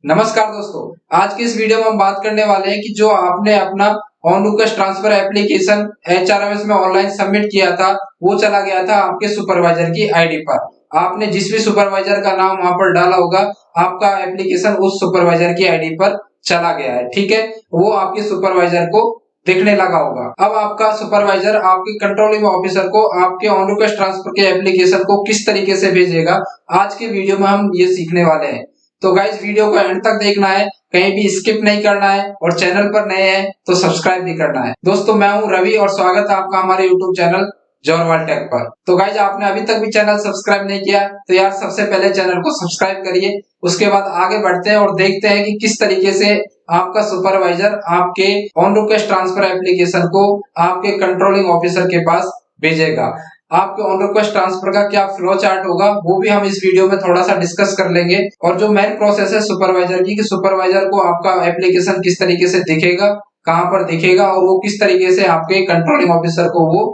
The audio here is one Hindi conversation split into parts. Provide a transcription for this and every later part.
नमस्कार दोस्तों। आज की इस वीडियो में हम बात करने वाले हैं कि जो आपने अपना on request transfer application HRMS में ऑनलाइन सबमिट किया था, वो चला गया था आपके सुपरवाइजर की आईडी पर। आपने जिस भी सुपरवाइजर का नाम वहां पर डाला होगा, आपका एप्लीकेशन उस सुपरवाइजर की आईडी पर चला गया है। ठीक है, वो आपके सुपरवाइजर को दिखने लगा होगा। अब आपका सुपरवाइजर आपके कंट्रोलिंग ऑफिसर को आपके ऑन रिक्वेस्ट ट्रांसफर के एप्लीकेशन को किस तरीके से भेजेगा, आज के वीडियो में हम ये सीखने वाले हैं। तो गाइस, वीडियो को एंड तक देखना है, कहीं भी स्किप नहीं करना है, और चैनल पर नए हैं तो सब्सक्राइब भी करना है। दोस्तों, मैं हूं रवि और स्वागत है आपका हमारे यूट्यूब चैनल जॉनवाल टेक पर। तो गाइस, आपने अभी तक भी चैनल सब्सक्राइब नहीं किया तो यार सबसे पहले चैनल को सब्सक्राइब करिए। उसके बाद आगे बढ़ते हैं और देखते हैं कि किस तरीके से आपका सुपरवाइजर आपके ऑन रिक्वेस्ट ट्रांसफर एप्लीकेशन को आपके कंट्रोलिंग ऑफिसर के पास भेजेगा। आपके ऑन रिक्वेस्ट ट्रांसफर का क्या फ्लो चार्ट होगा, वो भी हम इस वीडियो में थोड़ा सा डिस्कस कर लेंगे। और जो मेन प्रोसेस है सुपरवाइजर की, कि सुपरवाइजर को आपका एप्लीकेशन किस तरीके से दिखेगा, कहां पर दिखेगा, और वो किस तरीके से आपके कंट्रोलिंग ऑफिसर को वो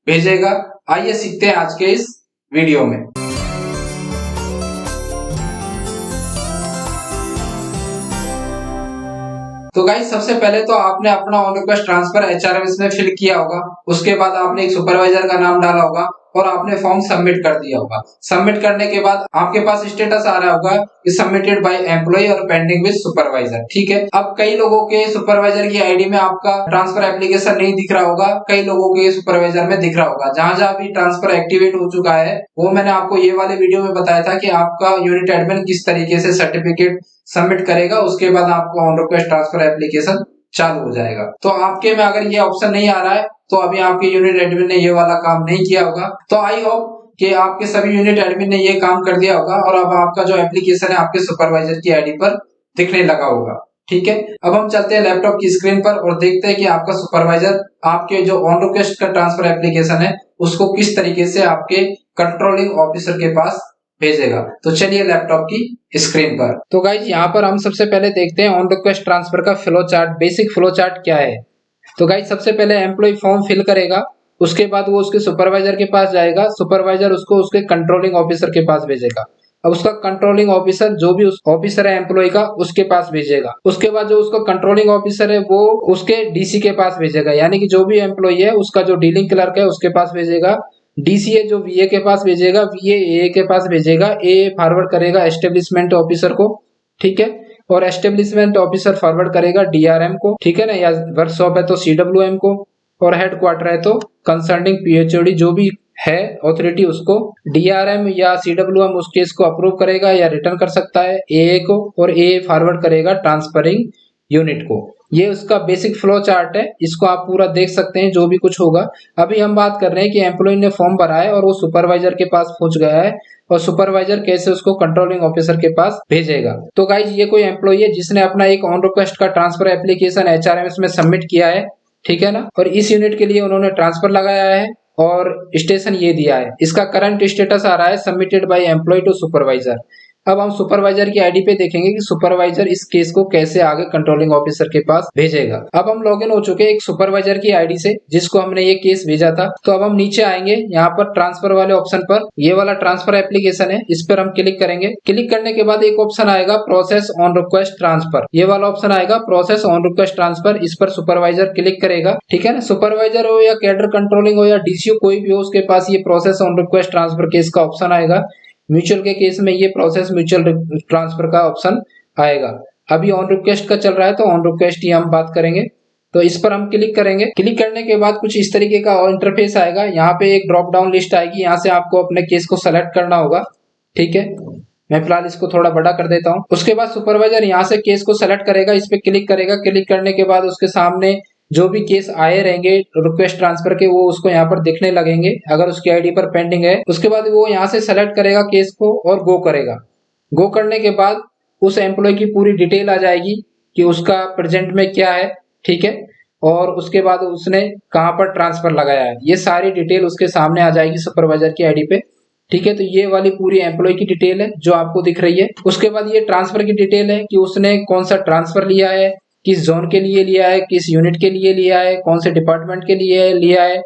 भेजेगा, आइए सीखते हैं आज के इस वीडियो में। तो गाइस, सबसे पहले तो आपने अपना ऑन रिक्वेस्ट ट्रांसफर एचआरएमएस में फिल किया होगा। उसके बाद आपने एक सुपरवाइजर का नाम डाला होगा और आपने फॉर्म सबमिट कर दिया होगा। सबमिट करने के बाद आपके पास स्टेटस आ रहा होगा कि सबमिटेड बाय एम्प्लॉय और पेंडिंग विद सुपरवाइजर। ठीक है, अब कई लोगों के सुपरवाइजर की आईडी में आपका ट्रांसफर एप्लीकेशन नहीं दिख रहा होगा, कई लोगों के सुपरवाइजर में दिख रहा होगा। जहां जहां भी ट्रांसफर एक्टिवेट हो चुका है, वो मैंने आपको ये वाले वीडियो में बताया था कि आपका यूनिट एडमिन किस तरीके से सर्टिफिकेट सबमिट करेगा, उसके बाद आपको ऑन रिक्वेस्ट ट्रांसफर एप्लीकेशन चालू हो जाएगा। तो आपके में अगर ये ऑप्शन नहीं आ रहा है तो अभी आपके यूनिट एडमिन ने ये वाला काम नहीं किया होगा। तो आई होप कि आपके सभी यूनिट एडमिन ने ये काम कर दिया होगा और अब आपका जो एप्लीकेशन है आपके सुपरवाइजर की आईडी पर दिखने लगा होगा। ठीक है, अब हम चलते हैं लैपटॉप की स्क्रीन पर और देखते हैं कि आपका सुपरवाइजर आपके जो ऑन रिक्वेस्ट का ट्रांसफर एप्लीकेशन है उसको किस तरीके से आपके कंट्रोलिंग ऑफिसर के पास भेजेगा। तो चलिए लैपटॉप की स्क्रीन पर। तो गाइज, यहाँ पर हम सबसे पहले देखते हैं ऑन रिक्वेस्ट ट्रांसफर का flow chart, basic flow chart क्या है। तो गाइज, सबसे पहले एम्प्लॉय फॉर्म फिल करेगा, उसके बाद वो उसके सुपरवाइजर के पास जाएगा, सुपरवाइजर उसको उसके कंट्रोलिंग ऑफिसर के पास भेजेगा। अब उसका कंट्रोलिंग ऑफिसर जो भी उस ऑफिसर है एम्प्लॉय का, उसके पास भेजेगा। उसके बाद जो उसका कंट्रोलिंग ऑफिसर है वो उसके डीसी के पास भेजेगा, यानी कि जो भी एम्प्लॉय है उसका जो डीलिंग क्लर्क है उसके पास भेजेगा। डीसीए जो वीए के पास भेजेगा, वीए ए के पास भेजेगा, ए फॉरवर्ड करेगा एस्टेब्लिशमेंट ऑफिसर को। ठीक है, और एस्टेब्लिशमेंट ऑफिसर फॉरवर्ड करेगा डीआरएम को। ठीक है ना, या वर्कशॉप है तो सीडब्ल्यूएम को, और हेडक्वार्टर है तो कंसर्निंग पीएचओडी जो भी है ऑथोरिटी, उसको डीआरएम या सीडब्ल्यूएम उस केस को अप्रूव करेगा या रिटर्न कर सकता है ए को, और ए फॉरवर्ड करेगा ट्रांसफरिंग यूनिट को। ये उसका बेसिक फ्लो चार्ट है, इसको आप पूरा देख सकते हैं जो भी कुछ होगा। अभी हम बात कर रहे हैं कि एम्प्लॉय ने फॉर्म भरा है और वो सुपरवाइजर के पास पहुंच गया है, और सुपरवाइजर कैसे उसको कंट्रोलिंग ऑफिसर के पास भेजेगा। तो गाइज, ये कोई एम्प्लॉय है जिसने अपना एक ऑन रिक्वेस्ट का ट्रांसफर एप्लीकेशन एचआरएमएस में सबमिट किया है। ठीक है ना, और इस यूनिट के लिए उन्होंने ट्रांसफर लगाया है और स्टेशन ये दिया है। इसका करंट स्टेटस आ रहा है submitted by employee to supervisor. अब हम सुपरवाइजर की आईडी पे देखेंगे कि सुपरवाइजर इस केस को कैसे आगे कंट्रोलिंग ऑफिसर के पास भेजेगा। अब हम लॉगिन हो चुके हैं एक सुपरवाइजर की आईडी से जिसको हमने ये केस भेजा था। तो अब हम नीचे आएंगे, यहाँ पर ट्रांसफर वाले ऑप्शन पर, ये वाला ट्रांसफर एप्लीकेशन है, इस पर हम क्लिक करेंगे। क्लिक करने के बाद एक ऑप्शन आएगा प्रोसेस ऑन रिक्वेस्ट ट्रांसफर, ये वाला ऑप्शन आएगा प्रोसेस ऑन रिक्वेस्ट ट्रांसफर। इस पर सुपरवाइजर क्लिक करेगा। ठीक है ना, सुपरवाइजर हो या कैडर कंट्रोलिंग हो या डीसीओ कोई भी हो, उसके पास ये process on request transfer case का ऑप्शन आएगा। म्यूचुअल के केस में ये प्रोसेस म्यूचुअल ट्रांसफर का ऑप्शन आएगा। अभी ऑन रिक्वेस्ट का चल रहा है तो ऑन रिक्वेस्ट ही हम बात करेंगे। तो इस पर हम क्लिक करेंगे। क्लिक करने के बाद कुछ इस तरीके का इंटरफेस आएगा। यहाँ पे एक ड्रॉप डाउन लिस्ट आएगी, यहाँ से आपको अपने केस को सेलेक्ट करना होगा। ठीक है, मैं फिलहाल इसको थोड़ा बड़ा कर देता हूँ। उसके बाद सुपरवाइजर यहाँ से केस को सेलेक्ट करेगा, इस पे क्लिक करेगा। क्लिक करने के बाद उसके सामने जो भी केस आए रहेंगे रिक्वेस्ट ट्रांसफर के, वो उसको यहाँ पर दिखने लगेंगे अगर उसकी आईडी पर पेंडिंग है। उसके बाद वो यहाँ से सेलेक्ट करेगा केस को और गो करेगा। गो करने के बाद उस एम्प्लॉय की पूरी डिटेल आ जाएगी कि उसका प्रेजेंट में क्या है। ठीक है, और उसके बाद उसने कहाँ पर ट्रांसफर लगाया है, ये सारी डिटेल उसके सामने आ जाएगी सुपरवाइजर की आईडी पे। ठीक है, तो ये वाली पूरी एम्प्लॉय की डिटेल है जो आपको दिख रही है। उसके बाद ये ट्रांसफर की डिटेल है कि उसने कौन सा ट्रांसफर लिया है, किस जोन के लिए लिया है, किस यूनिट के लिए लिया है, कौन से डिपार्टमेंट के लिए लिया है।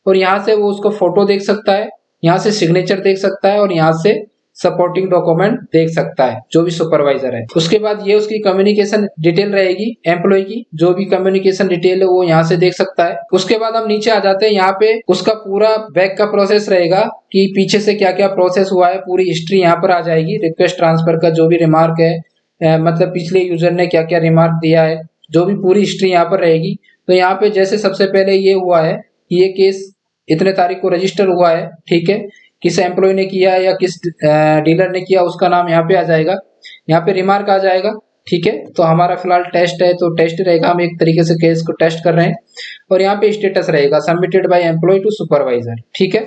और यहाँ से वो उसको फोटो देख सकता है, यहाँ से सिग्नेचर देख सकता है, और यहाँ से सपोर्टिंग डॉक्यूमेंट देख सकता है जो भी सुपरवाइजर है। उसके बाद ये उसकी कम्युनिकेशन डिटेल रहेगी एम्प्लॉय की, जो भी कम्युनिकेशन डिटेल है वो यहाँ से देख सकता है। उसके बाद हम नीचे आ जाते हैं, यहाँ पे उसका पूरा बैक का प्रोसेस रहेगा कि पीछे से क्या क्या प्रोसेस हुआ है, पूरी हिस्ट्री यहाँ पर आ जाएगी। रिक्वेस्ट ट्रांसफर का जो भी रिमार्क है, मतलब पिछले यूजर ने क्या क्या रिमार्क दिया है, जो भी पूरी हिस्ट्री यहाँ पर रहेगी। तो यहाँ पे जैसे सबसे पहले ये हुआ है कि ये केस इतने तारीख को रजिस्टर हुआ है, ठीक है, किस एम्प्लॉय ने किया या किस डीलर ने किया उसका नाम यहाँ पे आ जाएगा, यहाँ पे रिमार्क आ जाएगा, ठीक है। तो हमारा फिलहाल टेस्ट है तो टेस्ट रहेगा, हम एक तरीके से केस को टेस्ट कर रहे हैं। और यहाँ पे स्टेटस रहेगा submitted by employee to supervisor, ठीक है।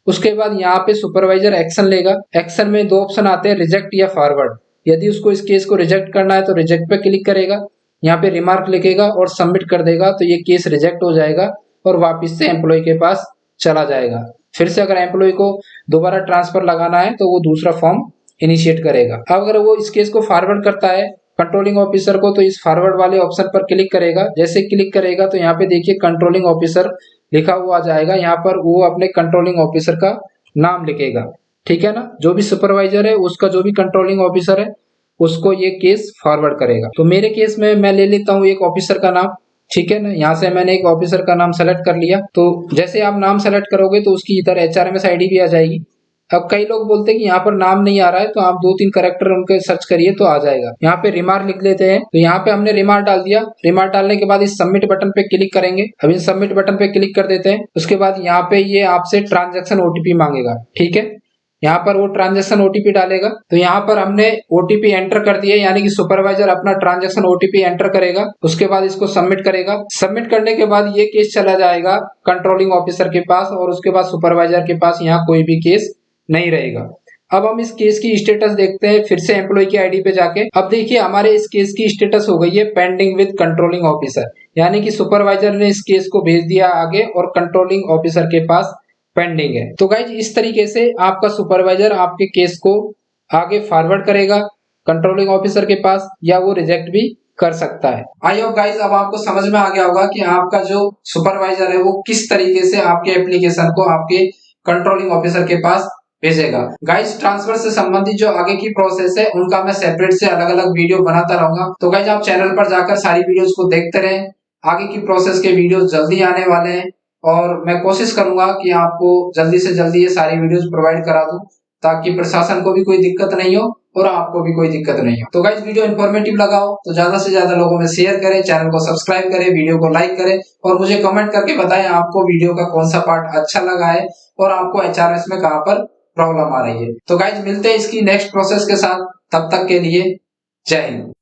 उसके बाद यहाँ पे सुपरवाइजर एक्शन लेगा। एक्शन में दो ऑप्शन आते हैं, रिजेक्ट या फॉरवर्ड। यदि उसको इस केस को रिजेक्ट करना है तो रिजेक्ट पे क्लिक करेगा, यहाँ पे रिमार्क लिखेगा और सबमिट कर देगा, तो ये केस रिजेक्ट हो जाएगा और वापिस से एम्प्लॉय के पास चला जाएगा। फिर से अगर एम्प्लॉय को दोबारा ट्रांसफर लगाना है तो वो दूसरा फॉर्म इनिशिएट करेगा। अब अगर वो इस केस को फॉरवर्ड करता है कंट्रोलिंग ऑफिसर को, तो इस फॉरवर्ड वाले ऑप्शन पर क्लिक करेगा। जैसे क्लिक करेगा तो यहाँ पे देखिए कंट्रोलिंग ऑफिसर लिखा हुआ जाएगा, यहाँ पर वो अपने कंट्रोलिंग ऑफिसर का नाम लिखेगा, ठीक है ना। जो भी सुपरवाइजर है उसका जो भी कंट्रोलिंग ऑफिसर है उसको ये केस फॉरवर्ड करेगा। तो मेरे केस में मैं ले लेता हूँ एक ऑफिसर का नाम, ठीक है ना। यहाँ से मैंने एक ऑफिसर का नाम सेलेक्ट कर लिया। तो जैसे आप नाम सेलेक्ट करोगे तो उसकी इधर HRMS ID भी आ जाएगी। अब कई लोग बोलते हैं कि यहाँ पर नाम नहीं आ रहा है, तो आप 2-3 कैरेक्टर उनके सर्च करिए तो आ जाएगा। यहाँ पे रिमार्क लिख लेते हैं, तो यहाँ पे हमने रिमार्क डाल दिया। रिमार्क डालने के बाद इस सबमिट बटन पे क्लिक करेंगे। अब इस सबमिट बटन पे क्लिक कर देते हैं। उसके बाद यहाँ पे ये आपसे ट्रांजेक्शन OTP मांगेगा, ठीक है। यहाँ पर वो ट्रांजेक्शन OTP डालेगा। तो यहाँ पर हमने OTP एंटर कर दिया, यानी कि सुपरवाइजर अपना ट्रांजेक्शन OTP एंटर करेगा। उसके बाद इसको सबमिट करेगा। सबमिट करने के बाद ये केस चला जाएगा कंट्रोलिंग ऑफिसर के पास, और उसके बाद सुपरवाइजर के पास यहाँ कोई भी केस नहीं रहेगा। अब हम इस केस की स्टेटस देखते हैं, फिर से एम्प्लॉय की आईडी पे जाके। अब देखिए हमारे इस केस की स्टेटस हो गई है पेंडिंग विद कंट्रोलिंग ऑफिसर, यानी कि सुपरवाइजर ने इस केस को भेज दिया आगे और कंट्रोलिंग ऑफिसर के पास पेंडिंग है। तो गाइज इस तरीके से आपका सुपरवाइजर आपके केस को आगे फॉरवर्ड करेगा कंट्रोलिंग ऑफिसर के पास, या वो रिजेक्ट भी कर सकता है। आई होप गाइज अब आपको समझ में आ गया होगा कि आपका जो सुपरवाइजर है वो किस तरीके से आपके एप्लीकेशन को आपके कंट्रोलिंग ऑफिसर के पास भेजेगा। गाइज ट्रांसफर से संबंधित जो आगे की प्रोसेस है उनका मैं सेपरेट से अलग अलग वीडियो बनाता रहूंगा। तो गाइज आप चैनल पर जाकर सारी वीडियोस को देखते रहें, आगे की प्रोसेस के वीडियोस जल्दी आने वाले हैं और मैं कोशिश करूंगा कि आपको जल्दी से जल्दी ये सारी वीडियोस प्रोवाइड करा दूं, ताकि प्रशासन को भी कोई दिक्कत नहीं हो और आपको भी कोई दिक्कत नहीं हो। तो गाइज वीडियो इन्फॉर्मेटिव लगा हो तो ज्यादा से ज्यादा लोगों में शेयर करें, चैनल को सब्सक्राइब करें, वीडियो को लाइक करें और मुझे कमेंट करके बताएं आपको वीडियो का कौन सा पार्ट अच्छा लगा है और आपको HRMS में कहाँ पर प्रॉब्लम आ रही है। तो गाइज मिलते हैं इसकी नेक्स्ट प्रोसेस के साथ, तब तक के लिए जय हिंद।